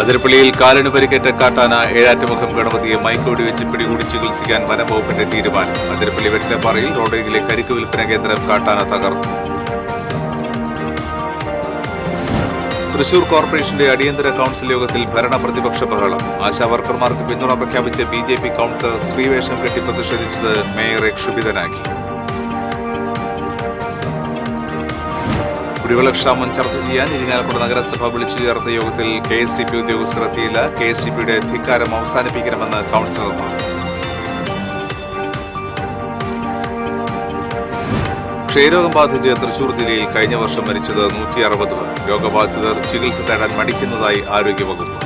അതിരപ്പള്ളിയിൽ കാലിന് പരിക്കേറ്റ കാട്ടാന ഏഴാറ്റുമുഖം ഗണപതിയെ മയക്കുവെടി വെച്ച് പിടികൂടി ചികിത്സിക്കാൻ വനംവകുപ്പിന്റെ തീരുമാനം. അതിരപ്പള്ളി വെറ്റിലപ്പാറയിൽ റോഡരികിലെ കരിക്ക് വിൽപ്പന കേന്ദ്രം കാട്ടാന തകർത്തു. തൃശൂർ കോർപ്പറേഷന്റെ അടിയന്തര കൌൺസിൽ യോഗത്തിൽ ഭരണ പ്രതിപക്ഷ ബഹളം. ആശാവർക്കർമാർക്ക് പിന്തുണ പ്രഖ്യാപിച്ച് ബി.ജെ.പി. കൌൺസിലർ സ്ത്രീവേഷം കെട്ടി പ്രതിഷേധിച്ചത് മേയറെ ക്ഷുഭിതനാക്കി. കുടിവെള്ളക്ഷാമം ചർച്ച ചെയ്യാൻ ഇരിങ്ങാലക്കുട നഗരസഭ വിളിച്ചു ചേർത്ത യോഗത്തിൽ കെ.എസ്.ടി.പി. ഉദ്യോഗസ്ഥർ എത്തിയില്ല. കെ.എസ്.ടി.പിയുടെ ധിക്കാരം അവസാനിപ്പിക്കണമെന്ന് കൌൺസിലർമാർ. ക്ഷയരോഗം ബാധിച്ച് തൃശൂർ ജില്ലയിൽ കഴിഞ്ഞ വർഷം മരിച്ചത് 160 പേർ. രോഗബാധിതർ ചികിത്സ തേടാൻ മടിക്കുന്നതായി ആരോഗ്യവകുപ്പ്.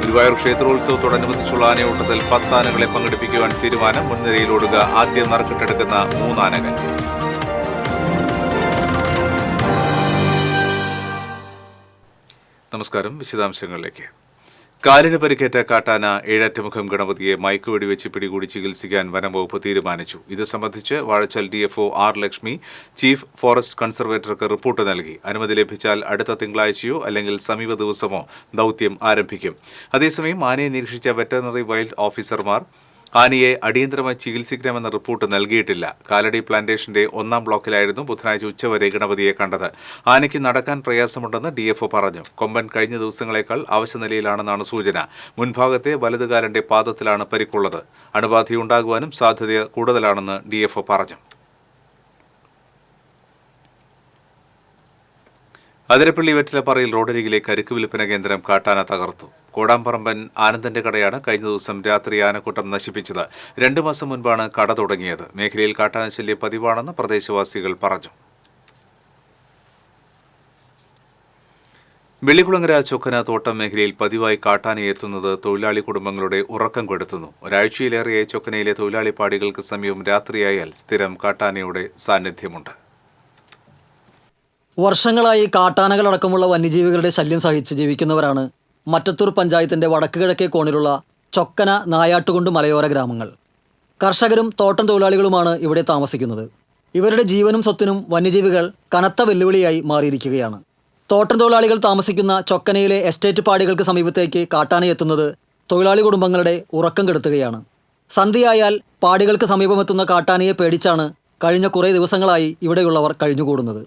ഗുരുവായൂർ ക്ഷേത്രോത്സവത്തോടനുബന്ധിച്ചുള്ള ആനയോട്ടത്തിൽ 10 ആനകളെ പങ്കെടുപ്പിക്കുവാൻ തീരുമാനം. മുൻനിരയിലോടുക ആദ്യം നറുക്കിട്ടെടുക്കുന്ന 3 ആനകൾ. നമസ്കാരം. വിശദാംശങ്ങളിലേക്ക്. കാലിന് പരിക്കേറ്റ കാട്ടാന ഏഴാറ്റുമുഖം ഗണപതിയെ മയക്കുവെടി വെച്ച് പിടികൂടി ചികിത്സിക്കാൻ വനംവകുപ്പ് തീരുമാനിച്ചു. ഇത് സംബന്ധിച്ച് Vazhachal DFO R. Lakshmi chief forest കൺസർവേറ്റർക്ക് റിപ്പോർട്ട് നൽകി. അനുമതി ലഭിച്ചാൽ അടുത്ത തിങ്കളാഴ്ചയോ അല്ലെങ്കിൽ സമീപ ദിവസമോ ദൌത്യം ആരംഭിക്കും. അതേസമയം ആനയെ നിരീക്ഷിച്ച വെറ്ററിനറി വൈൽഡ് ഓഫീസർമാർ ആനയെ അടിയന്തരമായി ചികിത്സിക്കണമെന്ന റിപ്പോർട്ട് നൽകിയിട്ടില്ല. കാലടി പ്ലാന്റേഷന്റെ 1-ാം ബ്ലോക്കിലായിരുന്നു ബുധനാഴ്ച ഉച്ചവരെ ഗണപതിയെ കണ്ടത്. ആനയ്ക്ക് നടക്കാൻ പ്രയാസമുണ്ടെന്ന് DFO പറഞ്ഞു. കൊമ്പൻ കഴിഞ്ഞ ദിവസങ്ങളേക്കാൾ അവശനിലയിലാണെന്നാണ് സൂചന. മുൻഭാഗത്തെ വലതുകാലന്റെ പാദത്തിലാണ് പരിക്കുള്ളത്. അണുബാധയുണ്ടാകുവാനും സാധ്യത കൂടുതലാണെന്ന് DFO പറഞ്ഞു. അതിരപ്പള്ളി വെറ്റിലപ്പാറയിൽ റോഡരികിലെ കരിക്ക് വിൽപ്പന കേന്ദ്രം കാട്ടാന തകർത്തു. കോടാമ്പറമ്പൻ ആനന്ദന്റെ കടയാണ് കഴിഞ്ഞ ദിവസം രാത്രി ആനക്കൂട്ടം നശിപ്പിച്ചത്. 2 മാസം മുൻപാണ് കട തുടങ്ങിയത്. മേഖലയിൽ കാട്ടാന ശല്യം പതിവാണെന്ന് പ്രദേശവാസികൾ പറഞ്ഞു. വെള്ളിക്കുളങ്ങര ചൊക്കന തോട്ടം മേഖലയിൽ പതിവായി കാട്ടാനയെത്തുന്നത് തൊഴിലാളി കുടുംബങ്ങളുടെ ഉറക്കം കെടുത്തുന്നു. ഒരാഴ്ചയിലേറെയായി ചൊക്കനയിലെ തൊഴിലാളി പാടികൾക്ക് സമീപം രാത്രിയായാൽ സ്ഥിരം കാട്ടാനയുടെ സാന്നിധ്യമുണ്ട്. വർഷങ്ങളായി കാട്ടാനകളടക്കമുള്ള വന്യജീവികളുടെ ശല്യം സഹിച്ച് ജീവിക്കുന്നവരാണ് മറ്റത്തൂർ പഞ്ചായത്തിന്റെ വടക്ക് കിഴക്കേ കോണിലുള്ള ചൊക്കന നായാട്ടുകുണ്ട് മലയോര ഗ്രാമങ്ങൾ. കർഷകരും തോട്ടം തൊഴിലാളികളുമാണ് ഇവിടെ താമസിക്കുന്നത്. ഇവരുടെ ജീവനും സ്വത്തിനും വന്യജീവികൾ കനത്ത വെല്ലുവിളിയായി മാറിയിരിക്കുകയാണ്. തോട്ടം തൊഴിലാളികൾ താമസിക്കുന്ന ചൊക്കനയിലെ എസ്റ്റേറ്റ് പാടികൾക്ക് സമീപത്തേക്ക് കാട്ടാനയെത്തുന്നത് തൊഴിലാളി കുടുംബങ്ങളുടെ ഉറക്കം കെടുത്തുകയാണ്. സന്ധ്യയായാൽ പാടികൾക്ക് സമീപമെത്തുന്ന കാട്ടാനയെ പേടിച്ചാണ് കഴിഞ്ഞ കുറേ ദിവസങ്ങളായി ഇവിടെയുള്ളവർ കഴിഞ്ഞുകൂടുന്നത്.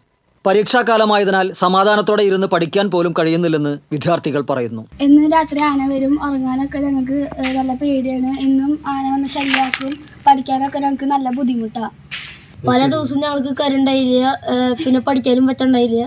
പരീക്ഷാകാലമായതിനാൽ സമാധാനത്തോടെ ഇരുന്ന് പഠിക്കാൻ പോലും കഴിയുന്നില്ലെന്ന് വിദ്യാർത്ഥികൾ പറയുന്നു. ഇന്ന് രാത്രി ആന വരും, ഉറങ്ങാനൊക്കെ ഞങ്ങൾക്ക് നല്ല പേടിയാണ്. ഇന്നും ആന വന്ന് ശല്യമാക്കും, പഠിക്കാനൊക്കെ ഞങ്ങൾക്ക് നല്ല ബുദ്ധിമുട്ടാണ്. പല ദിവസവും ഞങ്ങൾക്ക് കരണ്ടായില്ല, പിന്നെ പഠിക്കാനും പറ്റണ്ടായില്ല.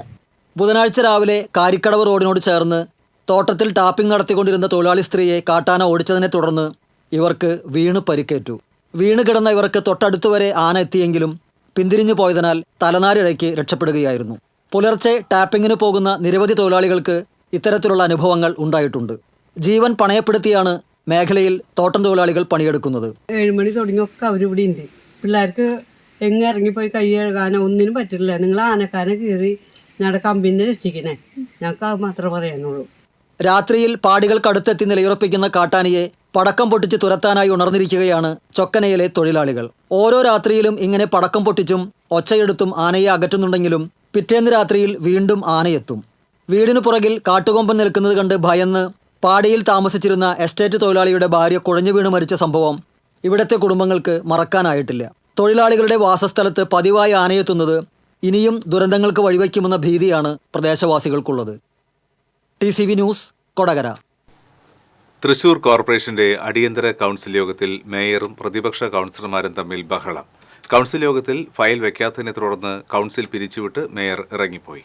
ബുധനാഴ്ച രാവിലെ കാരിക്കടവ് റോഡിനോട് ചേർന്ന് തോട്ടത്തിൽ ടാപ്പിംഗ് നടത്തിക്കൊണ്ടിരുന്ന തൊഴിലാളി സ്ത്രീയെ കാട്ടാന ഓടിച്ചതിനെ തുടർന്ന് ഇവർക്ക് വീണ് പരിക്കേറ്റു. വീണ് കിടന്ന ഇവർക്ക് തൊട്ടടുത്തുവരെ ആന എത്തിയെങ്കിലും പിന്തിരിഞ്ഞു പോയതിനാൽ തലനാരിഴയ്ക്ക് രക്ഷപ്പെടുകയായിരുന്നു. പുലർച്ചെ ടാപ്പിങ്ങിന് പോകുന്ന നിരവധി തൊഴിലാളികൾക്ക് ഇത്തരത്തിലുള്ള അനുഭവങ്ങൾ ഉണ്ടായിട്ടുണ്ട്. ജീവൻ പണയപ്പെടുത്തിയാണ് മേഖലയിൽ തോട്ടം തൊഴിലാളികൾ പണിയെടുക്കുന്നത്. 7 മണി തുടങ്ങിയൊക്കെ അവരിവിടെ ഉണ്ട്. പിള്ളേർക്ക് എങ്ങ് ഇറങ്ങിപ്പോയി കൈ കഴുകാനോ ഒന്നിനും പറ്റില്ല. നിങ്ങൾ ആനക്കാനെ കീറി നടക്കാൻ പിന്നെ രക്ഷിക്കണേ, ഞങ്ങൾക്ക് അത് മാത്രമേ പറയാനുള്ളൂ. രാത്രിയിൽ പാടികൾക്കടുത്തെത്തി നിലയുറപ്പിക്കുന്ന കാട്ടാനയെ പടക്കം പൊട്ടിച്ച് തുരത്താനായി ഉണർന്നിരിക്കുകയാണ് ചൊക്കനയിലെ തൊഴിലാളികൾ. ഓരോ രാത്രിയിലും ഇങ്ങനെ പടക്കം പൊട്ടിച്ചും ഒച്ചയെടുത്തും ആനയെ അകറ്റുന്നുണ്ടെങ്കിലും പിറ്റേന്ന് രാത്രിയിൽ വീണ്ടും ആനയെത്തും. വീടിനു പുറകിൽ കാട്ടുകൊമ്പൻ നിൽക്കുന്നത് കണ്ട് ഭയന്ന് പാടിയിൽ താമസിച്ചിരുന്ന എസ്റ്റേറ്റ് തൊഴിലാളിയുടെ ഭാര്യ കുഴഞ്ഞു വീണ് മരിച്ച സംഭവം ഇവിടുത്തെ കുടുംബങ്ങൾക്ക് മറക്കാനായിട്ടില്ല. തൊഴിലാളികളുടെ വാസസ്ഥലത്ത് പതിവായി ആനയെത്തുന്നത് ഇനിയും ദുരന്തങ്ങൾക്ക് വഴിവെക്കുമെന്ന ഭീതിയാണ് പ്രദേശവാസികൾക്കുള്ളത്. TCV news, Kodakara. തൃശൂർ കോർപ്പറേഷന്റെ അടിയന്തര കൌൺസിൽ യോഗത്തിൽ മേയറും പ്രതിപക്ഷ കൌൺസിലർമാരും തമ്മിൽ ബഹളം. കൌൺസിൽ യോഗത്തിൽ ഫയൽ വയ്ക്കാത്തതിനെ തുടർന്ന് കൌൺസിൽ പിരിച്ചുവിട്ട് മേയർ ഇറങ്ങിപ്പോയി.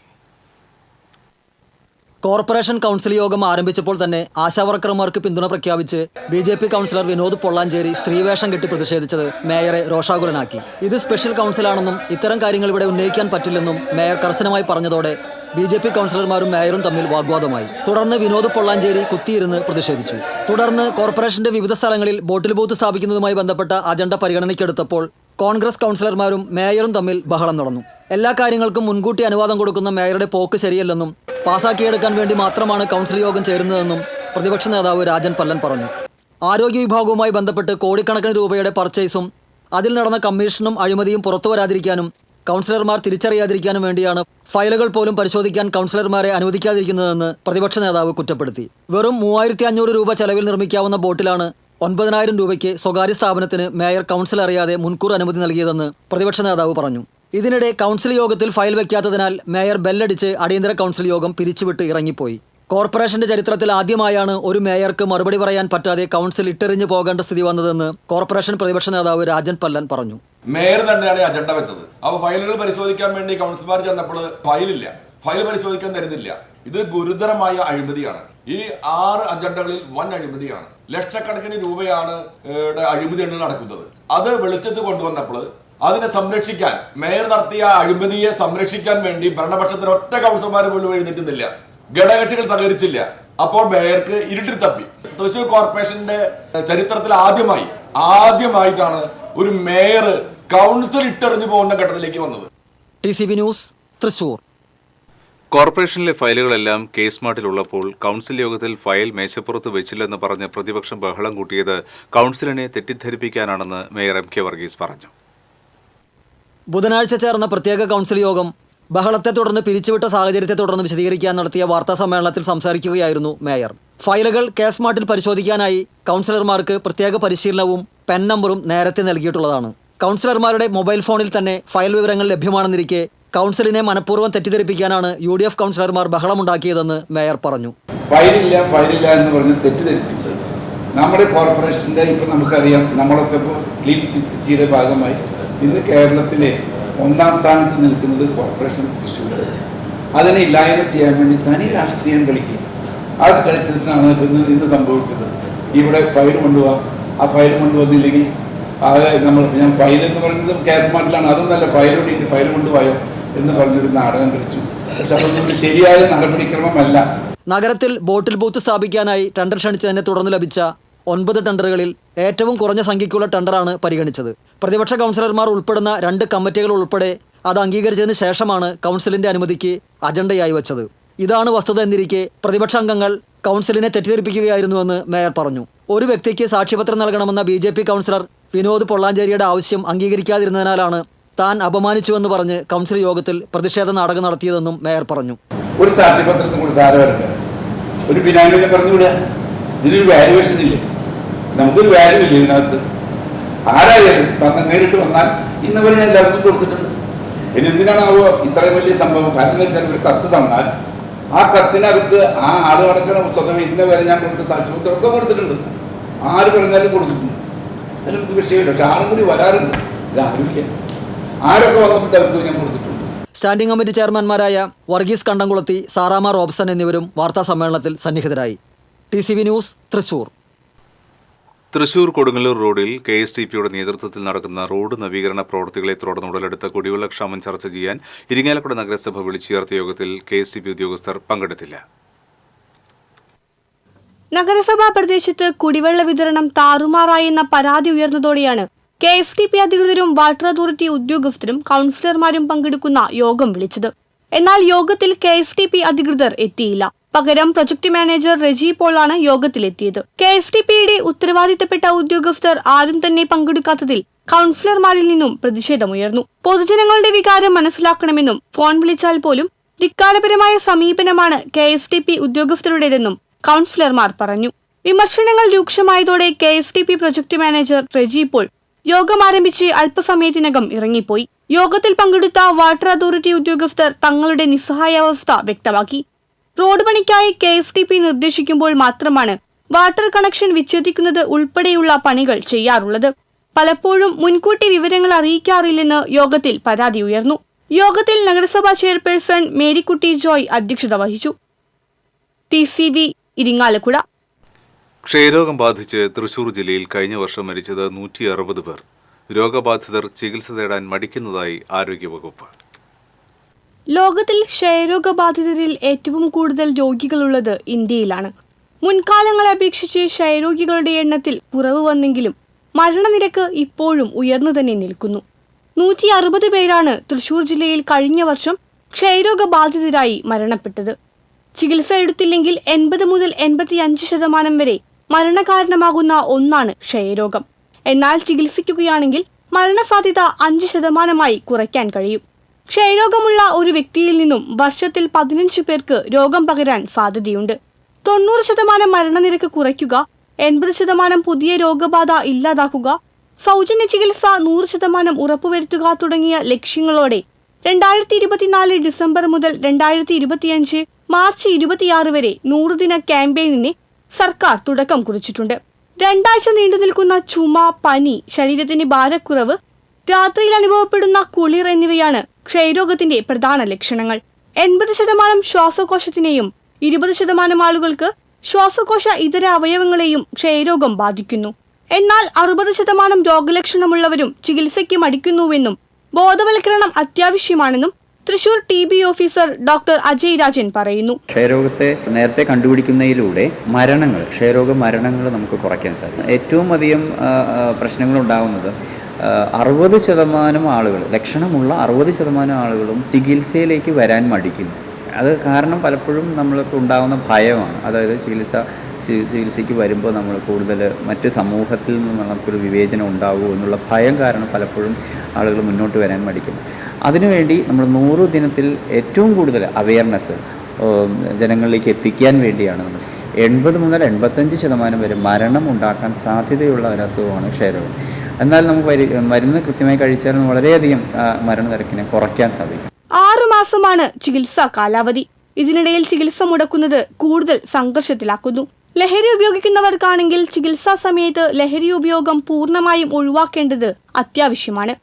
കോർപ്പറേഷൻ കൌൺസിൽ യോഗം ആരംഭിച്ചപ്പോൾ തന്നെ ആശാവർക്കർമാർക്ക് പിന്തുണ പ്രഖ്യാപിച്ച് BJP കൌൺസിലർ വിനോദ് പൊള്ളാഞ്ചേരി സ്ത്രീവേഷം കെട്ടി പ്രതിഷേധിച്ചത് മേയറെ രോഷാകുലനാക്കി. ഇത് സ്പെഷ്യൽ കൌൺസിലാണെന്നും ഇത്തരം കാര്യങ്ങൾ ഇവിടെ ഉന്നയിക്കാൻ പറ്റില്ലെന്നും മേയർ കർശനമായി പറഞ്ഞതോടെ BJP കൌൺസിലർമാരും മേയറും തമ്മിൽ വാഗ്വാദമായി. തുടർന്ന് വിനോദ് പൊള്ളാഞ്ചേരി കുത്തിയിരുന്ന് പ്രതിഷേധിച്ചു. തുടർന്ന് കോർപ്പറേഷന്റെ വിവിധ സ്ഥലങ്ങളിൽ ബോട്ടിൽ ബൂത്ത് സ്ഥാപിക്കുന്നതുമായി ബന്ധപ്പെട്ട അജണ്ട പരിഗണനയ്ക്കെടുത്തപ്പോൾ കോൺഗ്രസ് കൌൺസിലർമാരും മേയറും തമ്മിൽ ബഹളം നടന്നു. എല്ലാ കാര്യങ്ങൾക്കും മുൻകൂട്ടി അനുവാദം കൊടുക്കുന്ന മേയറുടെ പോക്ക് ശരിയല്ലെന്നും പാസാക്കിയെടുക്കാൻ വേണ്ടി മാത്രമാണ് കൌൺസിൽ യോഗം ചേരുന്നതെന്നും പ്രതിപക്ഷ നേതാവ് രാജൻ പല്ലൻ പറഞ്ഞു. ആരോഗ്യ വിഭാഗവുമായി ബന്ധപ്പെട്ട് കോടിക്കണക്കിന് രൂപയുടെ പർച്ചേസും അതിൽ നടന്ന കമ്മീഷനും അഴിമതിയും പുറത്തുവരാതിരിക്കാനും കൗൺസിലർമാർ തിരിച്ചറിയാതിരിക്കാനും വേണ്ടിയാണ് ഫയലുകൾ പോലും പരിശോധിക്കാൻ കൗൺസിലർമാരെ അനുവദിക്കാതിരിക്കുന്നതെന്ന് പ്രതിപക്ഷ നേതാവ് കുറ്റപ്പെടുത്തി. വെറും 3500 രൂപ ചെലവിൽ നിർമ്മിക്കാവുന്ന ബോട്ടിലാണ് 9000 രൂപയ്ക്ക് സ്വകാര്യ സ്ഥാപനത്തിന് മേയർ കൗൺസിൽ അറിയാതെ മുൻകൂർ അനുമതി നൽകിയതെന്ന് പ്രതിപക്ഷ നേതാവ് പറഞ്ഞു. ഇതിനിടെ കൗൺസിൽ യോഗത്തിൽ ഫയൽ വയ്ക്കാത്തതിനാൽ മേയർ ബെല്ലടിച്ച് അടിയന്തര കൗൺസിൽ യോഗം പിരിച്ചുവിട്ട് ഇറങ്ങിപ്പോയി. കോർപ്പറേഷന്റെ ചരിത്രത്തിൽ ആദ്യമായാണ് ഒരു മേയർക്ക് മറുപടി പറയാൻ പറ്റാതെ കൗൺസിൽ ഇട്ടെറിഞ്ഞു പോകേണ്ട സ്ഥിതി വന്നതെന്ന് കോർപ്പറേഷൻ പ്രതിപക്ഷ നേതാവ് രാജൻ പല്ലൻ പറഞ്ഞു. മേയർ തന്നെയാണ് അജണ്ട വെച്ചത്. അപ്പോൾ ഫയലുകൾ പരിശോധിക്കാൻ വേണ്ടി കൗൺസിലർമാർ ചെന്നപ്പോൾ ഫയലില്ല, ഫയൽ പരിശോധിക്കാൻ തരുന്നില്ല. ഇത് ഗുരുതരമായ അഴിമതിയാണ്. ഈ 6 അജണ്ടകളിൽ വൻ അഴിമതിയാണ്. ലക്ഷക്കണക്കിന് രൂപയാണ് അഴിമതിയാണ് നടക്കുന്നത്. അത് വെളിച്ചത്ത് കൊണ്ടുവന്നപ്പോൾ അതിനെ സംരക്ഷിക്കാൻ, മേയർ നടത്തിയ അഴിമതിയെ സംരക്ഷിക്കാൻ വേണ്ടി ഭരണപക്ഷത്തിന് ഒറ്റ കൗൺസിലർമാർ പോലും എഴുന്നേറ്റുന്നില്ല. ഘടകകക്ഷികൾ സഹകരിച്ചില്ല. അപ്പോൾ മേയർക്ക് ഇരുട്ടിൽ തപ്പി. തൃശ്ശൂർ കോർപ്പറേഷന്റെ ചരിത്രത്തിൽ ആദ്യമായിട്ടാണ് ഒരു മേയർ കൗൺസിൽ ഇട്ടെറിഞ്ഞു പോകുന്ന ഘട്ടത്തിലേക്ക് വന്നത്. TCV news, Thrissur. കോർപ്പറേഷനിലെ ഫയലുകളെല്ലാം കേസ്മാർട്ടിലുള്ളപ്പോൾ കൗൺസിൽ യോഗത്തിൽ ഫയൽ മേശപ്പുറത്ത് വെച്ചില്ലെന്ന് പറഞ്ഞ് പ്രതിപക്ഷം ബഹളം കൂട്ടിയത് കൗൺസിലിനെ തെറ്റിദ്ധരിപ്പിക്കാനാണെന്ന് മേയർ MK വർഗീസ് പറഞ്ഞു. ബുധനാഴ്ച ചേർന്ന പ്രത്യേക കൗൺസിൽ യോഗം ബഹളത്തെ തുടർന്ന് പിരിച്ചുവിട്ട സാഹചര്യത്തെ തുടർന്ന് വിശദീകരിക്കാൻ നടത്തിയ വാർത്താ സമ്മേളനത്തിൽ സംസാരിക്കുകയായിരുന്നു മേയർ. ഫയലുകൾ കേസ്മാർട്ടിൽ പരിശോധിക്കാനായി കൗൺസിലർമാർക്ക് പ്രത്യേക പരിശീലനവും പെൻ നമ്പറും നേരത്തെ നൽകിയിട്ടുള്ളതാണ്. കൗൺസിലർമാരുടെ മൊബൈൽ ഫോണിൽ തന്നെ ഫയൽ വിവരങ്ങൾ ലഭ്യമാണെന്നിരിക്കെ കൗൺസിലിനെ മനഃപൂർവ്വം തെറ്റിദ്ധരിപ്പിക്കാനാണ് UDF കൗൺസിലർമാർ ബഹളമുണ്ടാക്കിയതെന്ന് മേയർ പറഞ്ഞു. ഫയലില്ല എന്ന് പറഞ്ഞ് തെറ്റിദ്ധരിപ്പിച്ചത് നമ്മുടെ കോർപ്പറേഷൻ്റെ ഇപ്പം നമുക്കറിയാം, നമ്മളൊക്കെ ഇപ്പോൾ ക്ലീൻ സിറ്റിയുടെ ഭാഗമായി ഇന്ന് കേരളത്തിലെ 1ാം സ്ഥാനത്ത് നിൽക്കുന്നത് കോർപ്പറേഷൻ തൃശ്ശൂർ. അതിനെ ഇല്ലായ്മ ചെയ്യാൻ വേണ്ടി തനി രാഷ്ട്രീയം കളിക്കുക. അത് കളിച്ചിട്ടാണ് ഇന്ന് സംഭവിച്ചത്. ഇവിടെ ഫയൽ കൊണ്ടുപോകാം, ആ ഫയൽ കൊണ്ടുവന്നില്ലെങ്കിൽ ഞാൻ ഫയൽ എന്ന് പറയുന്നത് കേസ്മാർട്ടിലാണ്, അതൊന്നല്ല, ഫയൽ കൊണ്ടുപോയോ എന്ന് പറഞ്ഞൊരു നാടകം കളിച്ചു. പക്ഷെ അതൊന്നും ഒരു ശരിയായ നടപടിക്രമമല്ല. നഗരത്തിൽ ബോട്ടിൽ ബൂത്ത് സ്ഥാപിക്കാനായി ടെൻഡർ ക്ഷണിച്ചതിനെ തുടർന്ന് ലഭിച്ച 9 ടെൻഡറുകളിൽ ഏറ്റവും കുറഞ്ഞ സംഖ്യയ്ക്കുള്ള ടെൻഡറാണ് പരിഗണിച്ചത്. പ്രതിപക്ഷ കൗൺസിലർമാർ ഉൾപ്പെടുന്ന 2 കമ്മിറ്റികൾ ഉൾപ്പെടെ അത് അംഗീകരിച്ചതിന് ശേഷമാണ് കൗൺസിലിന്റെ അനുമതിക്ക് അജണ്ടയായി വച്ചത്. ഇതാണ് വസ്തുത എന്നിരിക്കെ പ്രതിപക്ഷ അംഗങ്ങൾ കൗൺസിലിനെ തെറ്റിദ്ധരിപ്പിക്കുകയായിരുന്നുവെന്ന് മേയർ പറഞ്ഞു. ഒരു വ്യക്തിക്ക് സാക്ഷ്യപത്രം നൽകണമെന്ന BJP കൗൺസിലർ വിനോദ് പൊള്ളാഞ്ചേരിയുടെ ആവശ്യം അംഗീകരിക്കാതിരുന്നതിനാലാണ് താൻ അപമാനിച്ചുവെന്ന് പറഞ്ഞ് കൗൺസിൽ യോഗത്തിൽ പ്രതിഷേധ നാടകം നടത്തിയതെന്നും മേയർ പറഞ്ഞു. ഒരു സാക്ഷ്യപത്രത്തിന് കൂടി ധാരവരുണ്ട്, ഒരു ബിനാമിനെ പറഞ്ഞുകൂടാ. ഇതിനൊരു വാല്യുവേഷൻ ഇല്ലേ? നമുക്കൊരു വാല്യൂ ഇല്ല ഇതിനകത്ത്. ആരായാലും നേരിട്ട് വന്നാൽ ഇന്ന് വരെ ഞാൻ എല്ലാവർക്കും കൊടുത്തിട്ടുണ്ട്. പിന്നെ എന്തിനാണാവോ ഇത്രയും വലിയ സംഭവം? കാരണം എന്ന് വെച്ചാൽ ഒരു കത്ത് തന്നാൽ ആ കത്തിനകത്ത് ആ ആള് നടക്കുന്ന സ്വതവേ ഇന്ന് വരെ ഞാൻ കൊടുത്ത സാക്ഷ്യപത്രമൊക്കെ കൊടുത്തിട്ടുണ്ട്. ആര് പറഞ്ഞാലും കൊടുത്തിട്ടുണ്ട്. അതിൽ നമുക്ക് വിഷയമില്ല. പക്ഷെ ആളും കൂടി വരാറുണ്ട്. ഇതാരുമില്ല. ആരൊക്കെ വന്നപ്പോൾ അവർക്ക് ഞാൻ കൊടുത്തിട്ടുണ്ട്. സ്റ്റാൻഡിംഗ് കമ്മിറ്റി ചെയർമാൻമാരായ വർഗീസ് കണ്ടംകുളത്തി, സാറാമ റോബ്സൺ എന്നിവരും വാർത്താ സമ്മേളനത്തിൽ സന്നിഹിതരായി. TCV news, Thrissur. തൃശൂർ കൊടുങ്ങല്ലൂർ റോഡിൽ KSTPയുടെ നേതൃത്വത്തിൽ നടക്കുന്ന റോഡ് നവീകരണ പ്രവൃത്തികളെ തുടർന്ന് ഉടലെടുത്ത കുടിവെള്ളക്ഷാമം ചർച്ച ചെയ്യാൻ ഇരിങ്ങാലക്കുട നഗരസഭ വിളിച്ചു ചേർത്ത യോഗത്തിൽ KSTP ഉദ്യോഗസ്ഥർ പങ്കെടുത്തില്ല. നഗരസഭാ പ്രദേശത്ത് കുടിവെള്ള വിതരണം താറുമാറായെന്ന പരാതി ഉയർന്നതോടെയാണ് KSTP അധികൃതരും വാട്ടർ അതോറിറ്റി ഉദ്യോഗസ്ഥരും കൗൺസിലർമാരും പങ്കെടുക്കുന്ന യോഗം വിളിച്ചത്. എന്നാൽ യോഗത്തിൽ KSTP അധികൃതർ എത്തിയില്ല. പകരം പ്രൊജക്ട് മാനേജർ റെജി പോളാണ് യോഗത്തിലെത്തിയത്. KSTPയുടെ ഉത്തരവാദിത്തപ്പെട്ട ഉദ്യോഗസ്ഥർ ആരും തന്നെ പങ്കെടുക്കാത്തതിൽ കൗൺസിലർമാരിൽ നിന്നും പ്രതിഷേധമുയർന്നു. പൊതുജനങ്ങളുടെ വികാരം മനസ്സിലാക്കണമെന്നും ഫോൺ വിളിച്ചാൽ പോലും ധിക്കാരപരമായ സമീപനമാണ് KSTP ഉദ്യോഗസ്ഥരുടേതെന്നും കൗൺസിലർമാർ പറഞ്ഞു. വിമർശനങ്ങൾ രൂക്ഷമായതോടെ KSTP project manager Reji Paul യോഗം ആരംഭിച്ച് അല്പസമയത്തിനകം ഇറങ്ങിപ്പോയി. യോഗത്തിൽ പങ്കെടുത്ത വാട്ടർ അതോറിറ്റി ഉദ്യോഗസ്ഥർ തങ്ങളുടെ നിസ്സഹായാവസ്ഥ വ്യക്തമാക്കി. റോഡ് പണിക്കായി KSTP നിർദ്ദേശിക്കുമ്പോൾ മാത്രമാണ് വാട്ടർ കണക്ഷൻ വിച്ഛേദിക്കുന്നത് ഉൾപ്പെടെയുള്ള പണികൾ ചെയ്യാറുള്ളത്. പലപ്പോഴും മുൻകൂട്ടി വിവരങ്ങൾ അറിയിക്കാറില്ലെന്ന് യോഗത്തിൽ പരാതി ഉയർന്നു. യോഗത്തിൽ നഗരസഭാ ചെയർപേഴ്സൺ മേരിക്കുട്ടി ജോയ് അധ്യക്ഷത വഹിച്ചു. TCV ഇരിങ്ങാലക്കുട. ക്ഷയരോഗം ബാധിച്ച് തൃശൂർ ജില്ലയിൽ കഴിഞ്ഞ വർഷം മരിച്ചത് 160 പേർ. രോഗബാധിതർ ചികിത്സ തേടാൻ മടിക്കുന്നതായി ആരോഗ്യവകുപ്പ്. ലോകത്തിൽ ക്ഷയരോഗബാധിതരിൽ ഏറ്റവും കൂടുതൽ രോഗികളുള്ളത് ഇന്ത്യയിലാണ്. മുൻകാലങ്ങളെ അപേക്ഷിച്ച് ക്ഷയരോഗികളുടെ എണ്ണത്തിൽ കുറവ് വന്നെങ്കിലും മരണനിരക്ക് ഇപ്പോഴും ഉയർന്നു തന്നെ നിൽക്കുന്നു. 160 പേരാണ് തൃശൂർ ജില്ലയിൽ കഴിഞ്ഞ വർഷം ക്ഷയരോഗബാധിതരായി മരണപ്പെട്ടത്. ചികിത്സ എടുത്തില്ലെങ്കിൽ 80 മുതൽ 85% വരെ മരണകാരണമാകുന്ന ഒന്നാണ് ക്ഷയരോഗം. എന്നാൽ ചികിത്സിക്കുകയാണെങ്കിൽ മരണസാധ്യത 5% കുറയ്ക്കാൻ കഴിയും. ക്ഷയരോഗമുള്ള ഒരു വ്യക്തിയിൽ നിന്നും വർഷത്തിൽ 15 പേർക്ക് രോഗം പകരാൻ സാധ്യതയുണ്ട്. 90% മരണനിരക്ക് കുറയ്ക്കുക, 80% പുതിയ രോഗബാധ ഇല്ലാതാക്കുക, സൗജന്യ ചികിത്സ 100% ഉറപ്പുവരുത്തുക തുടങ്ങിയ ലക്ഷ്യങ്ങളോടെ 2024 ഡിസംബർ മുതൽ 2025 മാർച്ച് 26 വരെ 100 ദിന ക്യാമ്പയിനിന് സർക്കാർ തുടക്കം കുറിച്ചിട്ടുണ്ട്. 2 ആഴ്ച നീണ്ടുനിൽക്കുന്ന ചുമ, പനി, ശരീരത്തിന് ഭാരക്കുറവ്, രാത്രിയിൽ അനുഭവപ്പെടുന്ന കുളിർ എന്നിവയാണ് ക്ഷയരോഗത്തിന്റെ പ്രധാന ലക്ഷണങ്ങൾ. 80% ശ്വാസകോശത്തിനെയും 20% ആളുകൾക്ക് ശ്വാസകോശ ഇതര അവയവങ്ങളെയും ക്ഷയരോഗം ബാധിക്കുന്നു. എന്നാൽ 60% രോഗലക്ഷണമുള്ളവരും ചികിത്സയ്ക്ക് മടിക്കുന്നുവെന്നും ബോധവൽക്കരണം അത്യാവശ്യമാണെന്നും Thrissur TB officer doctor Ajay Rajan പറയുന്നു. ക്ഷയരോഗത്തെ നേരത്തെ കണ്ടുപിടിക്കുന്നതിലൂടെ ക്ഷയരോഗ മരണങ്ങൾ നമുക്ക് കുറയ്ക്കാൻ സാധിക്കും. ഏറ്റവും അധികം പ്രശ്നങ്ങൾ ഉണ്ടാകുന്നത് 60% ആളുകൾ, ലക്ഷണമുള്ള 60% ആളുകളും ചികിത്സയിലേക്ക് വരാൻ മടിക്കുന്നു. അത് കാരണം പലപ്പോഴും നമ്മൾക്ക് ഉണ്ടാകുന്ന ഭയമാണ്. അതായത് ചികിത്സയ്ക്ക് വരുമ്പോൾ നമ്മൾ കൂടുതൽ മറ്റ് സമൂഹത്തിൽ നിന്ന് നമുക്കൊരു വിവേചനം ഉണ്ടാകുമോ എന്നുള്ള ഭയം കാരണം പലപ്പോഴും ആളുകൾ മുന്നോട്ട് വരാൻ മടിക്കും. അതിനുവേണ്ടി നമ്മൾ 100 ദിനത്തിൽ ഏറ്റവും കൂടുതൽ അവയർനെസ് ജനങ്ങളിലേക്ക് എത്തിക്കാൻ വേണ്ടിയാണ് നമ്മൾ 80 മുതൽ 85% വരെ മരണം ഉണ്ടാക്കാൻ സാധ്യതയുള്ള ഒരു അസുഖമാണ് ക്ഷയരോഗം. എന്നാൽ നമുക്ക് മരുന്ന് കൃത്യമായി കഴിച്ചാൽ വളരെയധികം മരണനിരക്കിനെ കുറയ്ക്കാൻ സാധിക്കും. 6 മാസമാണ് ചികിത്സാ കാലാവധി. ഇതിനിടയിൽ ചികിത്സ മുടക്കുന്നത് കൂടുതൽ സംഘർഷത്തിലാക്കുന്നു. ലഹരി ഉപയോഗിക്കുന്നവർക്കാണെങ്കിൽ ചികിത്സാ സമയത്ത് ലഹരി ഉപയോഗം പൂർണ്ണമായും ഒഴിവാക്കേണ്ടത് അത്യാവശ്യമാണ്.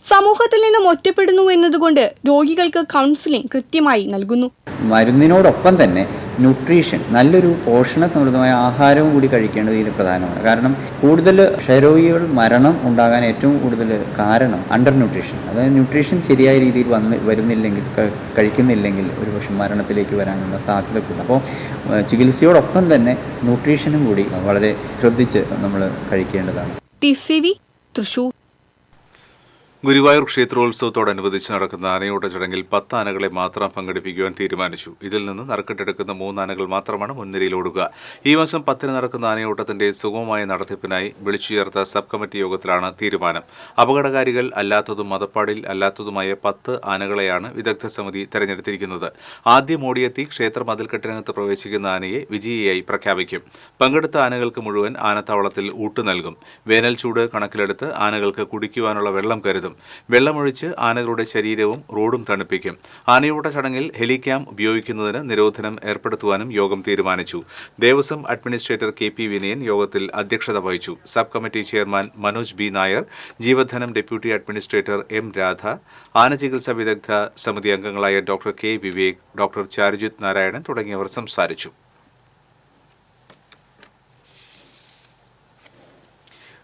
സമൂഹത്തിൽ നിന്നും ഒറ്റപ്പെടുന്നു എന്നതുകൊണ്ട് രോഗികൾക്ക് കൗൺസിലിംഗ് കൃത്യമായി നൽകുന്നു. മരുന്നിനോടൊപ്പം തന്നെ ന്യൂട്രീഷൻ, നല്ലൊരു പോഷണ സമൃദ്ധമായ ആഹാരവും കൂടി കഴിക്കേണ്ടത് ഇതിന് പ്രധാനമാണ്. കാരണം കൂടുതൽ ക്ഷയരോഗികൾ മരണം ഉണ്ടാകാൻ ഏറ്റവും കൂടുതൽ കാരണം അണ്ടർ ന്യൂട്രീഷൻ, അതായത് ന്യൂട്രീഷൻ ശരിയായ രീതിയിൽ കഴിക്കുന്നില്ലെങ്കിൽ ഒരുപക്ഷെ മരണത്തിലേക്ക് വരാനുള്ള സാധ്യത കൂടുതൽ. അപ്പോൾ ചികിത്സയോടൊപ്പം തന്നെ ന്യൂട്രീഷനും കൂടി വളരെ ശ്രദ്ധിച്ച് നമ്മൾ കഴിക്കേണ്ടതാണ്. TCV തൃശൂർ. ഗുരുവായൂർ ക്ഷേത്രോത്സവത്തോടനുബന്ധിച്ച് നടക്കുന്ന ആനയോട്ട ചടങ്ങിൽ 10 ആനകളെ മാത്രം പങ്കെടുപ്പിക്കുവാൻ തീരുമാനിച്ചു. ഇതിൽ നിന്ന് നറുക്കെട്ടെടുക്കുന്ന 3 ആനകൾ മാത്രമാണ് മുൻനിരയിൽ ഓടുക. ഈ മാസം 10 നടക്കുന്ന ആനയോട്ടത്തിന്റെ സുഗമമായ നടത്തിപ്പിനായി വിളിച്ചു ചേർത്ത സബ് കമ്മിറ്റി യോഗത്തിലാണ് തീരുമാനം. അപകടകാരികൾ അല്ലാത്തതും മതപ്പാടിൽ അല്ലാത്തതുമായ 10 ആനകളെയാണ് വിദഗ്ധ സമിതി തെരഞ്ഞെടുത്തിരിക്കുന്നത്. ആദ്യം ഓടിയെത്തി ക്ഷേത്ര മതിൽക്കെട്ടിനകത്ത് പ്രവേശിക്കുന്ന ആനയെ വിജയിയായി പ്രഖ്യാപിക്കും. പങ്കെടുത്ത ആനകൾക്ക് മുഴുവൻ ആനത്താവളത്തിൽ ഊട്ട് നൽകും. വേനൽ ചൂട് കണക്കിലെടുത്ത് ആനകൾക്ക് കുടിക്കുവാനുള്ള വെള്ളം കരുതും. വെള്ളമൊഴിച്ച് ആനകളുടെ ശരീരവും റോഡും തണുപ്പിക്കും. ആനയോട്ട ചടങ്ങിൽ ഹെലിക്യാം ഉപയോഗിക്കുന്നതിന് നിരോധനം ഏർപ്പെടുത്തുവാനും യോഗം തീരുമാനിച്ചു. ദേവസ്വം അഡ്മിനിസ്ട്രേറ്റർ KP വിനയൻ യോഗത്തിൽ അധ്യക്ഷത വഹിച്ചു. Sub committee chairman Manoj B Nair, ജീവധനം ഡെപ്യൂട്ടി അഡ്മിനിസ്ട്രേറ്റർ M രാധ, ആന ചികിത്സാ വിദഗ്ധ സമിതി അംഗങ്ങളായ doctor K Vivek, doctor Charujith Narayanan തുടങ്ങിയവർ സംസാരിച്ചു.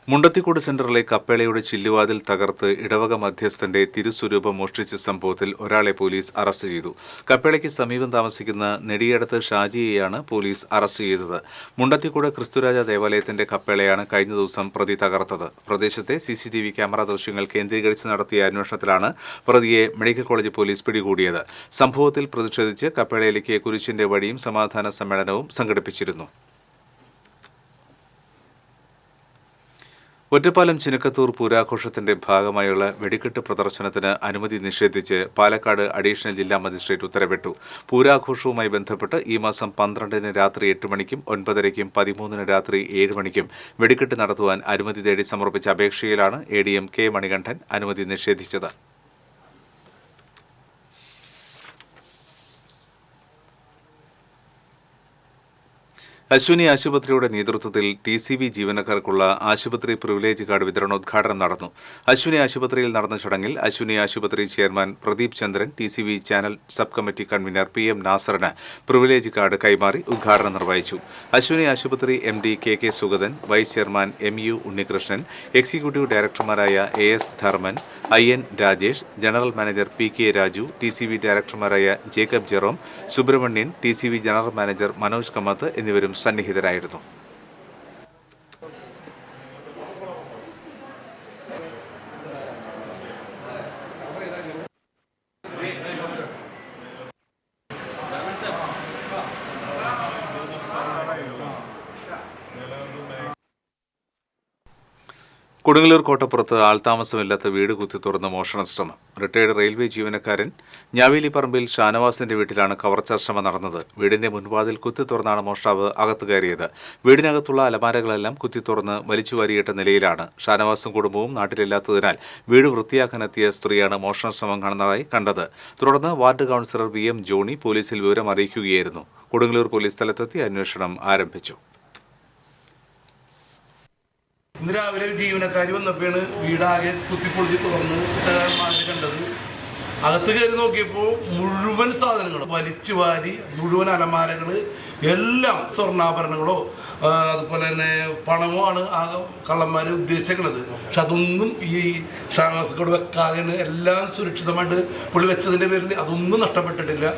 മുണ്ടത്തിക്കോട് സെന്ററിലെ കപ്പേളയുടെ ചില്ലുവാതിൽ തകർത്ത് ഇടവക മധ്യസ്ഥന്റെ തിരുസ്വരൂപം മോഷ്ടിച്ച സംഭവത്തിൽ ഒരാളെ പോലീസ് അറസ്റ്റ് ചെയ്തു. കപ്പേളയ്ക്ക് സമീപം താമസിക്കുന്ന നെടിയടത്ത് ഷാജിയെയാണ് പോലീസ് അറസ്റ്റ് ചെയ്തത്. മുണ്ടത്തിക്കോട് ക്രിസ്തുരാജ ദേവാലയത്തിന്റെ കപ്പേളയാണ് കഴിഞ്ഞ ദിവസം പ്രതി തകർത്തത്. പ്രദേശത്തെ CCTV ക്യാമറ ദൃശ്യങ്ങൾ കേന്ദ്രീകരിച്ച് നടത്തിയ അന്വേഷണത്തിലാണ് പ്രതിയെ മെഡിക്കൽ കോളേജ് പോലീസ് പിടികൂടിയത്. സംഭവത്തിൽ പ്രതിഷേധിച്ച് കപ്പേളയിലേക്ക് കുരിശിന്റെ വഴിയും സമാധാന സമ്മേളനവും സംഘടിപ്പിച്ചിരുന്നു. ഒറ്റപ്പാലം ചിനക്കത്തൂർ പൂരാഘോഷത്തിന്റെ ഭാഗമായുള്ള വെടിക്കെട്ട് പ്രദർശനത്തിന് അനുമതി നിഷേധിച്ച് പാലക്കാട് അഡീഷണൽ ജില്ലാ മജിസ്ട്രേറ്റ് ഉത്തരവിട്ടു. പൂരാഘോഷവുമായി ബന്ധപ്പെട്ട് ഈ മാസം 12-ന് രാത്രി 8 മണിക്കും 9:30-ക്കും 13-ന് രാത്രി 7 മണിക്കും വെടിക്കെട്ട് നടത്തുവാൻ അനുമതി തേടി സമർപ്പിച്ച അപേക്ഷയിലാണ് ADM K മണികണ്ഠൻ അനുമതി നിഷേധിച്ചത്. അശ്വിനി ആശുപത്രിയുടെ നേതൃത്വത്തിൽ TCV ജീവനക്കാർക്കുള്ള ആശുപത്രി പ്രിവിലേജ് കാർഡ് വിതരണോദ്ഘാടനം നടന്നു. അശ്വിനി ആശുപത്രിയിൽ നടന്ന ചടങ്ങിൽ അശ്വിനി ആശുപത്രി chairman Pradeep Chandran TCV channel sub committee convener PM നാസറിന് പ്രിവിലേജ് കാർഡ് കൈമാറി ഉദ്ഘാടനം നിർവഹിച്ചു. അശ്വിനി ആശുപത്രി MD KK Sugathan, vice chairman MU Unnikrishnan, executive ഡയറക്ടർമാരായ AS Dharman, IN Rajesh, general manager PK Raju, TCV ഡയറക്ടർമാരായ Jacob Jerome, Subramanian, TCV general manager Manoj Kamath എന്നിവരും സന്നിഹിതരായിരുന്നു. കൊടുങ്ങല്ലൂർ കോട്ടപ്പുറത്ത് ആൾതാമസമില്ലാത്ത വീട് കുത്തിത്തുറന്ന് മോഷണ ശ്രമം. റിട്ടയർഡ് റെയിൽവേ ജീവനക്കാരൻ ഞാവേലിപ്പറമ്പിൽ ഷാനവാസിന്റെ വീട്ടിലാണ് കവർച്ചാ ശ്രമം നടന്നത്. വീടിന്റെ മുൻവാതിൽ കുത്തിത്തുറന്നാണ് മോഷ്ടാവ് അകത്ത് കയറിയത്. വീടിനകത്തുള്ള അലമാരകളെല്ലാം കുത്തിത്തുറന്ന് വലിച്ചുവാരിയിട്ട നിലയിലാണ്. ഷാനവാസും കുടുംബവും നാട്ടിലില്ലാത്തതിനാൽ വീട് വൃത്തിയാക്കാനെത്തിയ സ്ത്രീയാണ് മോഷണ ശ്രമം കാണുന്നതായി കണ്ടത്. തുടർന്ന് വാർഡ് കൗൺസിലർ VM ജോണി പോലീസിൽ വിവരം അറിയിക്കുകയായിരുന്നു. കൊടുങ്ങല്ലൂർ പോലീസ് സ്ഥലത്തെത്തി അന്വേഷണം ആരംഭിച്ചു. ഇന്ന് രാവിലെ ജീവനക്കാർ വന്നപ്പോഴാണ് വീടാകെ കുത്തിപ്പൊളിച്ച് തുറന്ന് കണ്ടത്. അകത്ത് കയറി നോക്കിയപ്പോൾ മുഴുവൻ സാധനങ്ങൾ വലിച്ചു വാരി, മുഴുവൻ അലമാരകൾ എല്ലാം സ്വർണ്ണാഭരണങ്ങളോ അതുപോലെ തന്നെ പണമോ ആണ് ആ കള്ളന്മാർ ഉദ്ദേശിക്കുന്നത്. പക്ഷെ അതൊന്നും ഈ ഷാനവാസിനോട് വെക്കാതെയാണ് എല്ലാം സുരക്ഷിതമായിട്ട് പുള്ളി വെച്ചതിൻ്റെ പേരിൽ അതൊന്നും നഷ്ടപ്പെട്ടിട്ടില്ല.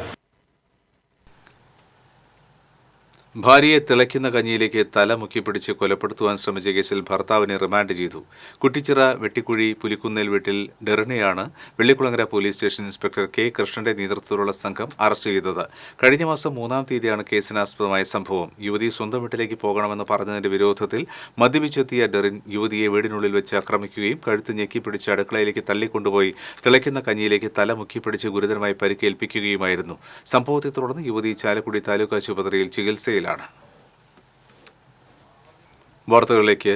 ഭാര്യയെ തിളയ്ക്കുന്ന കഞ്ഞിയിലേക്ക് തല മുക്കിപ്പിടിച്ച് കൊലപ്പെടുത്തുവാൻ ശ്രമിച്ച കേസിൽ ഭർത്താവിനെ റിമാൻഡ് ചെയ്തു. കുറ്റിച്ചിറ വെട്ടിക്കുഴി പുലിക്കുന്നേൽ വീട്ടിൽ ഡെറിനെയാണ് Vellikulangara police station inspector K. കൃഷ്ണന്റെ നേതൃത്വത്തിലുള്ള സംഘം അറസ്റ്റ് ചെയ്തത്. കഴിഞ്ഞ മാസം 3-ാം തീയതിയാണ് കേസിനാസ്പദമായ സംഭവം. യുവതി സ്വന്തം വീട്ടിലേക്ക് പോകണമെന്ന് പറഞ്ഞതിന്റെ വിരോധത്തിൽ മദ്യപിച്ചെത്തിയ ഡെറിൻ യുവതിയെ വീടിനുള്ളിൽ വെച്ച് ആക്രമിക്കുകയും കഴുത്ത് ഞെക്കിപ്പിടിച്ച് അടുക്കളയിലേക്ക് തള്ളിക്കൊണ്ടുപോയി തിളയ്ക്കുന്ന കഞ്ഞിയിലേക്ക് തല മുക്കിപ്പിടിച്ച് ഗുരുതരമായി പരിക്കേൽപ്പിക്കുകയുമായിരുന്നു. സംഭവത്തെ തുടർന്ന് യുവതി ചാലക്കുടി താലൂക്ക് ആശുപത്രിയിൽ ചികിത്സയിലാണ്. വാർത്തകളിലേക്ക്.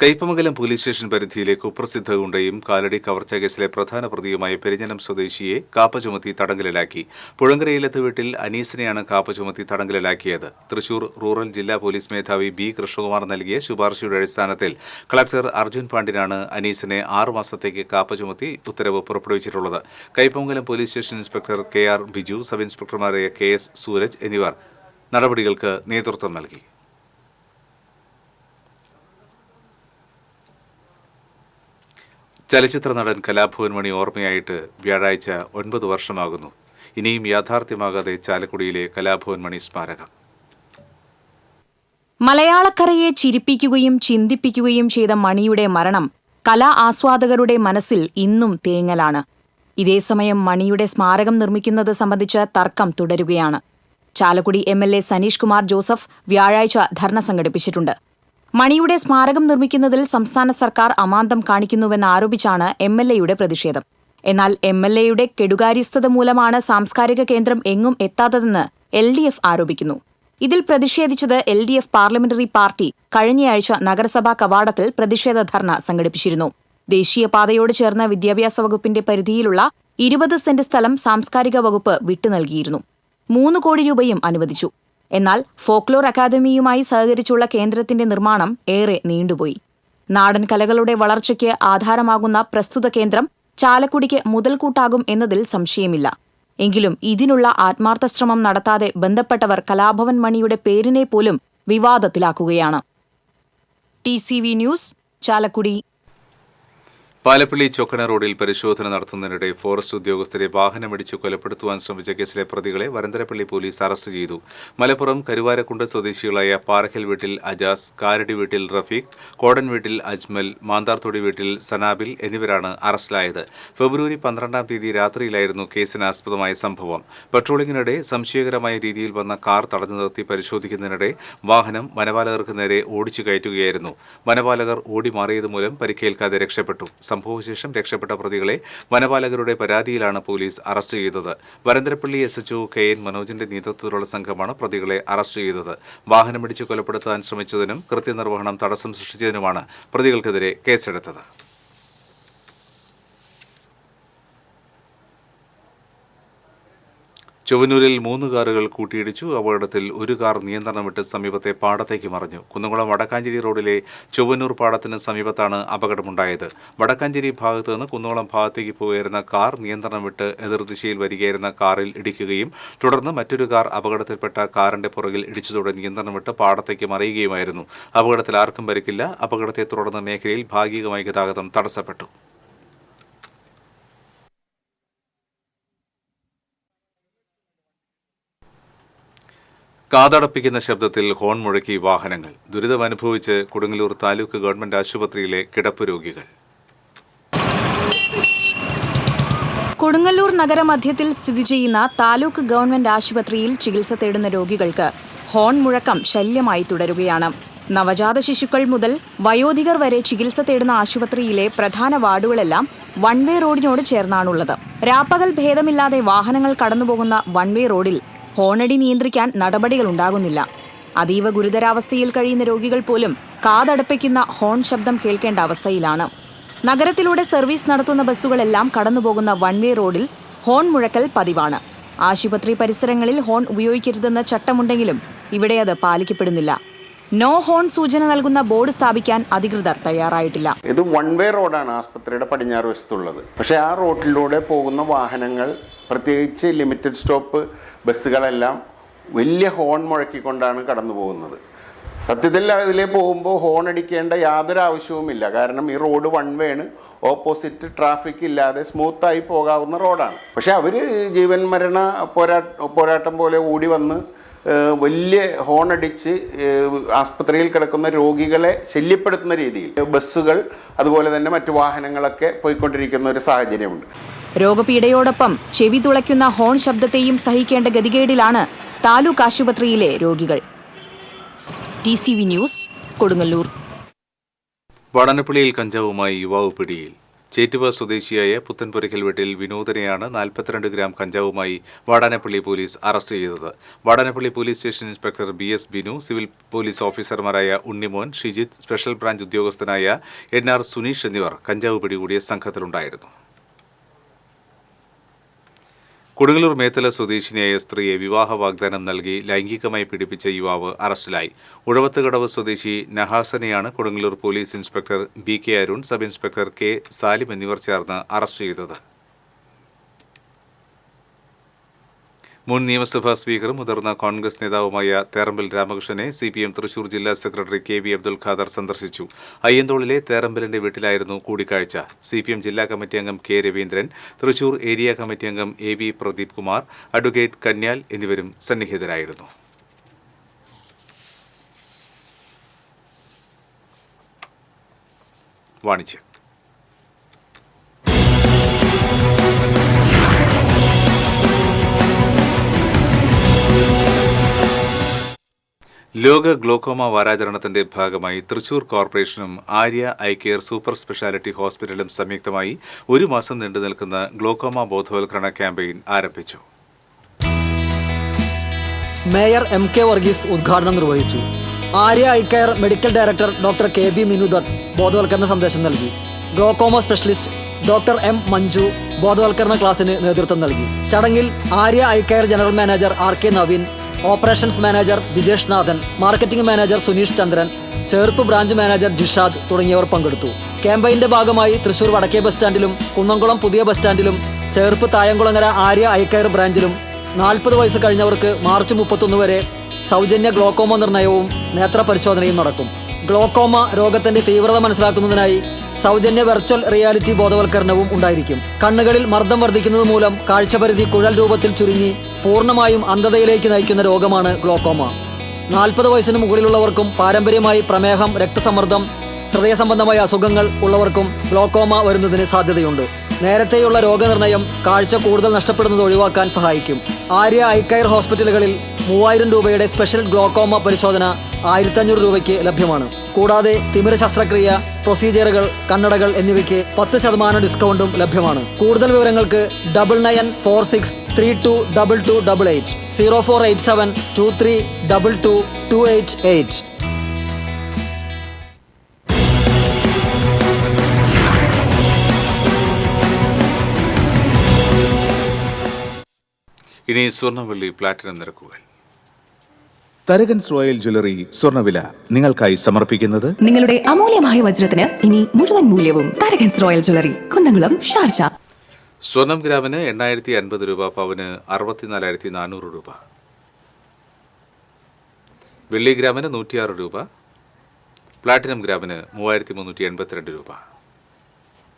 കയ്പമംഗലം പോലീസ് സ്റ്റേഷൻ പരിധിയിലെ കുപ്രസിദ്ധ ഗുണ്ടയും കാലടി കവർച്ചാ കേസിലെ പ്രധാന പ്രതിയുമായ പെരിഞ്ഞനം സ്വദേശിയെ കാപ്പ ചുമത്തി തടങ്കലിലാക്കി. പുഴങ്കരയിലത്ത് വീട്ടിൽ അനീസിനെയാണ് കാപ്പ ചുമത്തി തടങ്കലിലാക്കിയത്. തൃശൂർ റൂറൽ ജില്ലാ പോലീസ് മേധാവി B. കൃഷ്ണകുമാർ നൽകിയ ശുപാർശയുടെ അടിസ്ഥാനത്തിൽ കളക്ടർ അർജുൻ പാണ്ഡ്യനാണ് അനീസിനെ 6 മാസത്തേക്ക് കാപ്പ ചുമത്തി ഉത്തരവ് പുറപ്പെടുവിച്ചിട്ടുള്ളത്. Kaipamangalam police station inspector KR Biju, sub ഇൻസ്പെക്ടർമാരായ KS സൂരജ് എന്നിവർ നടപടികൾക്ക് നേതൃത്വം നൽകി. ചലച്ചിത്ര നടൻ കലാഭവൻ മണി ഓർമ്മയായിട്ട് വ്യാഴാഴ്ച 9 വർഷമാകുന്നു. ഇനിയും യാഥാർത്ഥ്യമാകാതെ ചാലക്കുടിയിലെ കലാഭവൻ മണി സ്മാരകം. മലയാളക്കരയെ ചിരിപ്പിക്കുകയും ചിന്തിപ്പിക്കുകയും ചെയ്ത മണിയുടെ മരണം കലാ ആസ്വാദകരുടെ മനസ്സിൽ ഇന്നും തേങ്ങലാണ്. ഇതേസമയം മണിയുടെ സ്മാരകം നിർമ്മിക്കുന്നത് സംബന്ധിച്ച് തർക്കം തുടരുകയാണ്. ചാലക്കുടി MLA സനീഷ് കുമാർ ജോസഫ് വ്യാഴാഴ്ച ധർണ സംഘടിപ്പിച്ചിട്ടുണ്ട്. മണിയുടെ സ്മാരകം നിർമ്മിക്കുന്നതിൽ സംസ്ഥാന സർക്കാർ അമാന്തം കാണിക്കുന്നുവെന്നാരോപിച്ചാണ് MLAയുടെ പ്രതിഷേധം. എന്നാൽ MLAയുടെ കെടുകാര്യസ്ഥത മൂലമാണ് സാംസ്കാരിക കേന്ദ്രം എങ്ങും എത്താത്തതെന്ന് LDF ആരോപിക്കുന്നു. ഇതിൽ പ്രതിഷേധിച്ചത് LDF പാർലമെന്ററി പാർട്ടി കഴിഞ്ഞയാഴ്ച നഗരസഭാ കവാടത്തിൽ പ്രതിഷേധ ധർണ സംഘടിപ്പിച്ചിരുന്നു. ദേശീയപാതയോട് ചേർന്ന വിദ്യാഭ്യാസ വകുപ്പിന്റെ പരിധിയിലുള്ള 20 സെന്റ് സ്ഥലം സാംസ്കാരിക വകുപ്പ് വിട്ടുനൽകിയിരുന്നു. 3 കോടി രൂപയും അനുവദിച്ചു. എന്നാൽ ഫോക്ലോർ അക്കാദമിയുമായി സഹകരിച്ചുള്ള കേന്ദ്രത്തിന്റെ നിർമ്മാണം ഏറെ നീണ്ടുപോയി. നാടൻ കലകളുടെ വളർച്ചയ്ക്ക് ആധാരമാകുന്ന പ്രസ്തുത കേന്ദ്രം ചാലക്കുടിക്ക് മുതൽക്കൂട്ടാകും എന്നതിൽ സംശയമില്ല. എങ്കിലും ഇതിനുള്ള ആത്മാർത്ഥ ശ്രമം നടത്താതെ ബന്ധപ്പെട്ടവർ കലാഭവൻ മണിയുടെ പേരിനെ പോലും വിവാദത്തിലാക്കുകയാണ്. TCV news, Chalakudy. പാലപ്പള്ളി ചൊക്കന റോഡിൽ പരിശോധന നടത്തുന്നതിനിടെ ഫോറസ്റ്റ് ഉദ്യോഗസ്ഥരെ വാഹനമിടിച്ച് കൊലപ്പെടുത്തുവാൻ ശ്രമിച്ച കേസിലെ പ്രതികളെ വരന്തരപ്പള്ളി പോലീസ് അറസ്റ്റ് ചെയ്തു. മലപ്പുറം കരുവാരക്കുണ്ട് സ്വദേശികളായ പാറക്കൽ വീട്ടിൽ അജാസ്, കാരടി വീട്ടിൽ റഫീഖ്, കോടൻ വീട്ടിൽ അജ്മൽ, മാന്താർതൊടി വീട്ടിൽ സനാബിൽ എന്നിവരാണ് അറസ്റ്റിലായത്. ഫെബ്രുവരി 12-ാം തീയതി രാത്രിയിലായിരുന്നു കേസിനാസ്പദമായ സംഭവം. പട്രോളിംഗിനിടെ സംശയകരമായ രീതിയിൽ വന്ന കാർ തടഞ്ഞു നിർത്തി പരിശോധിക്കുന്നതിനിടെ വാഹനം വനപാലകർക്ക് നേരെ ഓടിച്ചു കയറ്റുകയായിരുന്നു. വനപാലകർ ഓടി മാറിയതുമൂലം പരിക്കേൽക്കാതെ രക്ഷപ്പെട്ടു. സംഭവശേഷം രക്ഷപ്പെട്ട പ്രതികളെ വനപാലകരുടെ പരാതിയിലാണ് പോലീസ് അറസ്റ്റ് ചെയ്തത്. വരന്തരപ്പള്ളി SHO KN മനോജിന്റെ നേതൃത്വത്തിലുള്ള സംഘമാണ് പ്രതികളെ അറസ്റ്റ് ചെയ്തത്. വാഹനമിടിച്ച് കൊലപ്പെടുത്താൻ ശ്രമിച്ചതിനും കൃത്യനിർവഹണം തടസ്സം സൃഷ്ടിച്ചതിനുമാണ് പ്രതികൾക്കെതിരെ കേസെടുത്തത്. ചൊവ്വന്നൂരിൽ 3 കാറുകൾ കൂട്ടിയിടിച്ചു. അപകടത്തിൽ ഒരു കാർ നിയന്ത്രണം വിട്ട് സമീപത്തെ പാടത്തേക്ക് മറിഞ്ഞു. കുന്നംകുളം വടക്കാഞ്ചേരി റോഡിലെ ചൊവ്വന്നൂർ പാടത്തിന് സമീപത്താണ് അപകടമുണ്ടായത്. വടക്കാഞ്ചേരി ഭാഗത്തു നിന്ന് കുന്നംകുളം ഭാഗത്തേക്ക് പോയിരുന്ന കാർ നിയന്ത്രണം വിട്ട് എതിർദിശയിൽ വരികയായിരുന്ന കാറിൽ ഇടിക്കുകയും തുടർന്ന് മറ്റൊരു കാർ അപകടത്തിൽപ്പെട്ട കാറിന്റെ പുറകിൽ ഇടിച്ചതോടെ നിയന്ത്രണം വിട്ട് പാടത്തേക്ക് മറിയുകയുമായിരുന്നു. അപകടത്തിൽ ആർക്കും പരിക്കില്ല. അപകടത്തെ തുടർന്ന് മേഖലയിൽ ഭാഗികമായി ഗതാഗതം തടസ്സപ്പെട്ടു. കാതടപ്പിക്കുന്ന ശബ്ദത്തിൽ ഹോൺ മുഴക്കി വാഹനങ്ങൾ. ദുരിതമനുഭവിച്ച് കൊടുങ്ങല്ലൂർ താലൂക്ക് ഗവൺമെന്റ് ആശുപത്രിയിലെ കിടപ്പ് രോഗികൾ. കൊടുങ്ങല്ലൂർ നഗരമധ്യത്തിൽ സ്ഥിതി ചെയ്യുന്ന താലൂക്ക് ഗവൺമെന്റ് ആശുപത്രിയിൽ ചികിത്സ തേടുന്ന രോഗികൾക്ക് ഹോൺ മുഴക്കം ശല്യമായി തുടരുകയാണ്. നവജാത ശിശുക്കൾ മുതൽ വയോധികർ വരെ ചികിത്സ തേടുന്ന ആശുപത്രിയിലെ പ്രധാന വാർഡുകളെല്ലാം വൺ വേ റോഡിനോട് ചേർന്നാണുള്ളത്. രാപ്പകൽ ഭേദമില്ലാതെ വാഹനങ്ങൾ കടന്നുപോകുന്ന വൺ വേ റോഡിൽ ഹോണടി നിയന്ത്രിക്കാൻ നടപടികളുണ്ടാകുന്നില്ല. അതീവ ഗുരുതരാവസ്ഥയിൽ കഴിയുന്ന രോഗികൾ പോലും കാതടപ്പിക്കുന്ന ഹോൺ ശബ്ദം കേൾക്കേണ്ട അവസ്ഥയിലാണ്. നഗരത്തിലൂടെ സർവീസ് നടത്തുന്ന ബസ്സുകളെല്ലാം കടന്നുപോകുന്ന വൺ വേ റോഡിൽ ഹോൺ മുഴക്കൽ പതിവാണ്. ആശുപത്രി പരിസരങ്ങളിൽ ഹോൺ ഉപയോഗിക്കരുതെന്ന ചട്ടമുണ്ടെങ്കിലും ഇവിടെ അത് പാലിക്കപ്പെടുന്നില്ല. നോ ഹോൺ സൂചന നൽകുന്ന ബോർഡ് സ്ഥാപിക്കാൻ അധികൃതർ തയ്യാറായിട്ടില്ല. ഇത് വൺ വേ റോഡാണ് ആസ്പത്രിയുടെ പടിഞ്ഞാറ് വശത്തുള്ളത്. പക്ഷേ ആ റോഡിലൂടെ പോകുന്ന വാഹനങ്ങൾ, പ്രത്യേകിച്ച് ലിമിറ്റഡ് സ്റ്റോപ്പ് ബസ്സുകളെല്ലാം വലിയ ഹോൺ മുഴക്കിക്കൊണ്ടാണ് കടന്നു പോകുന്നത്. സത്യത്തിൽ അതിലേ പോകുമ്പോൾ ഹോൺ അടിക്കേണ്ട യാതൊരു ആവശ്യവുമില്ല. കാരണം ഈ റോഡ് വൺ വേ ആണ്, ഓപ്പോസിറ്റ് ട്രാഫിക് ഇല്ലാതെ സ്മൂത്തായി പോകാവുന്ന റോഡാണ്. പക്ഷേ അവർ ജീവൻ മരണ പോരാട്ടം പോലെ ഓടി വന്ന് വലിയ ഹോണടിച്ച് ആസ്പത്രിയിൽ കിടക്കുന്ന രോഗികളെ ശല്യപ്പെടുത്തുന്ന രീതിയിൽ ബസ്സുകൾ അതുപോലെ തന്നെ മറ്റു വാഹനങ്ങളൊക്കെ പോയിക്കൊണ്ടിരിക്കുന്ന ഒരു സാഹചര്യമുണ്ട്. രോഗപീഠയോടൊപ്പം ചെവി തുളയ്ക്കുന്ന ഹോൺ ശബ്ദത്തെയും സഹിക്കേണ്ട ഗതികേടിലാണ് താലൂക്ക് ആശുപത്രിയിലെ രോഗികൾ. TCV news, Kodungallur. വാടാനപ്പള്ളിയിൽ കഞ്ചാവുമായി യുവാവ് പിടിയിൽ. ചേറ്റുവ സ്വദേശിയായ പുത്തൻപുരയ്ക്കൽ വീട്ടിൽ വിനോദനെയാണ് 42 ഗ്രാം കഞ്ചാവുമായി വാടാനപ്പള്ളി പോലീസ് അറസ്റ്റ് ചെയ്തത്. Vadanappally police station inspector BS Binu, civil police ഓഫീസർമാരായ ഉണ്ണിമോൻ, ഷിജിത്ത്, സ്പെഷ്യൽ ബ്രാഞ്ച് ഉദ്യോഗസ്ഥനായ NR സുനീഷ് എന്നിവർ കഞ്ചാവ് പിടികൂടിയ സംഘത്തിലുണ്ടായിരുന്നു. കൊടുങ്ങല്ലൂർ മേത്തല സ്വദേശിനിയായ സ്ത്രീയെ വിവാഹ വാഗ്ദാനം നൽകി ലൈംഗികമായി പീഡിപ്പിച്ച യുവാവ് അറസ്റ്റിലായി. ഉഴവത്തുകടവ് സ്വദേശി നഹാസനെയാണ് Kodungallur police inspector BK Arun, sub inspector K Salim എന്നിവർ ചേർന്ന് അറസ്റ്റ് ചെയ്തത്. മുൻ നിയമസഭാ സ്പീക്കറും മുതിർന്ന കോൺഗ്രസ് നേതാവുമായ തേറമ്പിൽ രാമകൃഷ്ണനെ CPM തൃശൂർ ജില്ലാ സെക്രട്ടറി KB അബ്ദുൽ ഖാദർ സന്ദർശിച്ചു. അയ്യന്തോളിലെ തേറമ്പിലിന്റെ വീട്ടിലായിരുന്നു കൂടിക്കാഴ്ച. CPM ജില്ലാ കമ്മിറ്റി അംഗം K Raveendran, Thrissur area committee അംഗം AB പ്രദീപ് കുമാർ, അഡ്വക്കേറ്റ് കന്യാൽ എന്നിവരും സന്നിഹിതരായിരുന്നു. വാണിജ്യം. ലോക ഗ്ലോക്കോമ വാരാചരണത്തിന്റെ ഭാഗമായി തൃശൂർ കോർപ്പറേഷനും Arya eye care super speciality ഹോസ്പിറ്റലും സംയുക്തമായി 1 മാസം നീണ്ടുനിൽക്കുന്ന ഗ്ലോക്കോമ ബോധവൽക്കരണ ക്യാമ്പയിൻ ആരംഭിച്ചു. മേയർ MK വർഗീസ് ഉദ്ഘാടനം നിർവഹിച്ചു. Arya eye care medical director doctor KB മിനുദത്ത് ബോധവൽക്കരണ സന്ദേശം നൽകി. Glaucoma specialist doctor M Manju ബോധവൽക്കരണ ക്ലാസിന് നേതൃത്വം നൽകി. ചടങ്ങിൽ Arya eye care general manager RK Naveen, operations manager Vijesh നാഥൻ, മാർക്കറ്റിംഗ് മാനേജർ സുനീഷ് ചന്ദ്രൻ, ചേർപ്പ് ബ്രാഞ്ച് മാനേജർ ജിഷാദ് തുടങ്ങിയവർ പങ്കെടുത്തു. ക്യാമ്പയിന്റെ ഭാഗമായി തൃശൂർ വടക്കേ ബസ് സ്റ്റാൻഡിലും കുന്നംകുളം പുതിയ ബസ് സ്റ്റാൻഡിലും ചേർപ്പ് തായംകുളങ്ങര ആര്യ ഐ കെയർ ബ്രാഞ്ചിലും 40 വയസ്സ് കഴിഞ്ഞവർക്ക് മാർച്ച് 31 വരെ സൗജന്യ ഗ്ലോക്കോമ നിർണയവും നേത്ര പരിശോധനയും നടക്കും. ഗ്ലോക്കോമ രോഗത്തിന്റെ തീവ്രത മനസ്സിലാക്കുന്നതിനായി സൗജന്യ വെർച്വൽ റിയാലിറ്റി ബോധവൽക്കരണവും ഉണ്ടായിരിക്കും. കണ്ണുകളിൽ മർദ്ദം വർദ്ധിക്കുന്നത് മൂലം കാഴ്ചപരിധി കുഴൽ രൂപത്തിൽ ചുരുങ്ങി പൂർണ്ണമായും അന്ധതയിലേക്ക് നയിക്കുന്ന രോഗമാണ് ഗ്ലോക്കോമ. 40 വയസ്സിന് മുകളിലുള്ളവർക്കും പാരമ്പര്യമായി പ്രമേഹം, രക്തസമ്മർദ്ദം, ഹൃദയ സംബന്ധമായ അസുഖങ്ങൾ ഉള്ളവർക്കും ഗ്ലോക്കോമ വരുന്നതിന് സാധ്യതയുണ്ട്. നേരത്തെയുള്ള രോഗനിർണയം കാഴ്ച കൂടുതൽ നഷ്ടപ്പെടുന്നത് ഒഴിവാക്കാൻ സഹായിക്കും. ആര്യ ഐ കെയർ ഹോസ്പിറ്റലുകളിൽ 3000 രൂപയുടെ സ്പെഷ്യൽ ഗ്ലോക്കോമ പരിശോധന 1500 രൂപയ്ക്ക് ലഭ്യമാണ്. കൂടാതെ തിമിര ശസ്ത്രക്രിയ, പ്രൊസീജിയറുകൾ, കണ്ണടകൾ എന്നിവയ്ക്ക് 10% ഡിസ്കൗണ്ടും ലഭ്യമാണ്. കൂടുതൽ വിവരങ്ങൾക്ക് 9946322288 0487232228. ഇനി സ്വർണ്ണവെള്ളി പ്ലാറ്റിനം നിരക്കുകൾ. തരകൻസ് റോയൽ ജ്വല്ലറി സ്വർണ്ണവില നിങ്ങൾക്കായി സമർപ്പിക്കുന്നത് നിങ്ങളുടെ അമൂല്യമായ വജ്രത്തിന് ഇനി മുഴുവൻ മൂല്യവും Tharakans royal jewellery, Kunnamkulam, Sharjah. സ്വർണം ഗ്രാമിന് 8050 രൂപ, പവന് 64400 രൂപ. വെള്ളി ഗ്രാമിന് 106 രൂപ, പ്ലാറ്റിനം ഗ്രാമിന് 3382 രൂപ.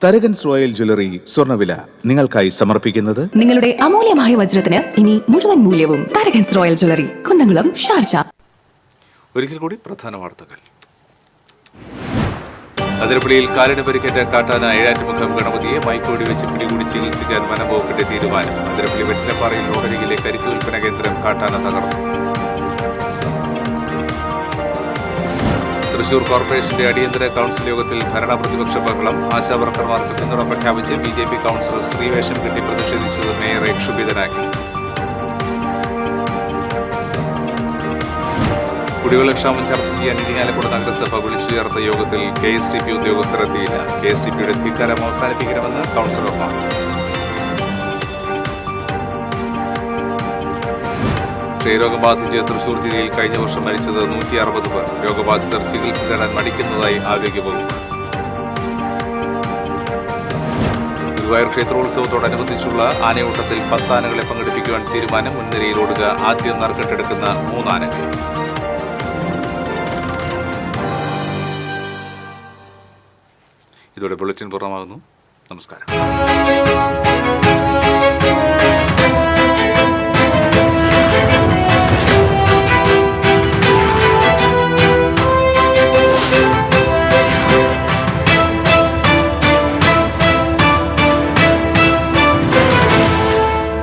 തരകൻസ് റോയൽ ജ്വല്ലറി സ്വർണ്ണവില നിങ്ങൾക്കായി സമർപ്പിക്കുന്നത് നിങ്ങളുടെ അമൂല്യമായ വജ്രത്തിന് ഇനി മുഴുവൻ മൂല്യവും Tharakans royal jewellery, Kunnamkulam, Sharjah. ഒരിക്കൽ കൂടി പ്രധാന വാർത്തകൾ. അതിരപ്പള്ളിയിൽ കാലിന് പരിക്കേറ്റ കാട്ടാന ഏഴാറ്റുമുഖം ഗണപതിയെ മയക്കുവെടി വെച്ച് പിടികൂടി ചികിത്സിക്കാൻ വനംവകുപ്പിന്റെ തീരുമാനം. അതിരപ്പള്ളി വെറ്റിലപ്പാറയിൽ റോഡരികിലെ കരിക്ക് വിൽപ്പന കേന്ദ്രം കാട്ടാന തകർന്നു. തൃശൂർ കോർപ്പറേഷന്റെ അടിയന്തര കൌൺസിൽ യോഗത്തിൽ ഭരണ പ്രതിപക്ഷ ബഹളം. ആശാവർക്കർമാർക്ക് പിന്തുണ പ്രഖ്യാപിച്ച് BJP കൌൺസിലർ സ്ത്രീവേഷം കെട്ടി പ്രതിഷേധിച്ചത് മേയറെ ക്ഷുഭിതനാക്കി. കുടിവെള്ളക്ഷാമം ചർച്ച ചെയ്യാൻ ഇരിങ്ങാലക്കുട നഗരസഭ വിളിച്ചു ചേർത്ത യോഗത്തിൽ KSTP ഉദ്യോഗസ്ഥർ എത്തിയില്ല. KSTPയുടെ ധിക്കാരം അവസാനിപ്പിക്കണമെന്ന് കൌൺസിലർമാർ. ക്ഷയരോഗം ബാധിച്ച് തൃശൂർ ജില്ലയിൽ കഴിഞ്ഞ വർഷം മരിച്ചത് 160 പേർ. രോഗബാധിതർ ചികിത്സ തേടാൻ മടിക്കുന്നതായി ആരോഗ്യവകുപ്പ്. ഗുരുവായൂർ ക്ഷേത്രോത്സവത്തോടനുബന്ധിച്ചുള്ള ആനയോട്ടത്തിൽ 10 ആനകളെ പങ്കെടുപ്പിക്കുവാൻ തീരുമാനം. മുൻനിരയിലോടുക ആദ്യം നറുക്കെട്ടെടുക്കുന്ന 3 ആനകൾ. ഇതോടെ ബുള്ളറ്റിൻ പൂർണ്ണമാകുന്നു. നമസ്കാരം.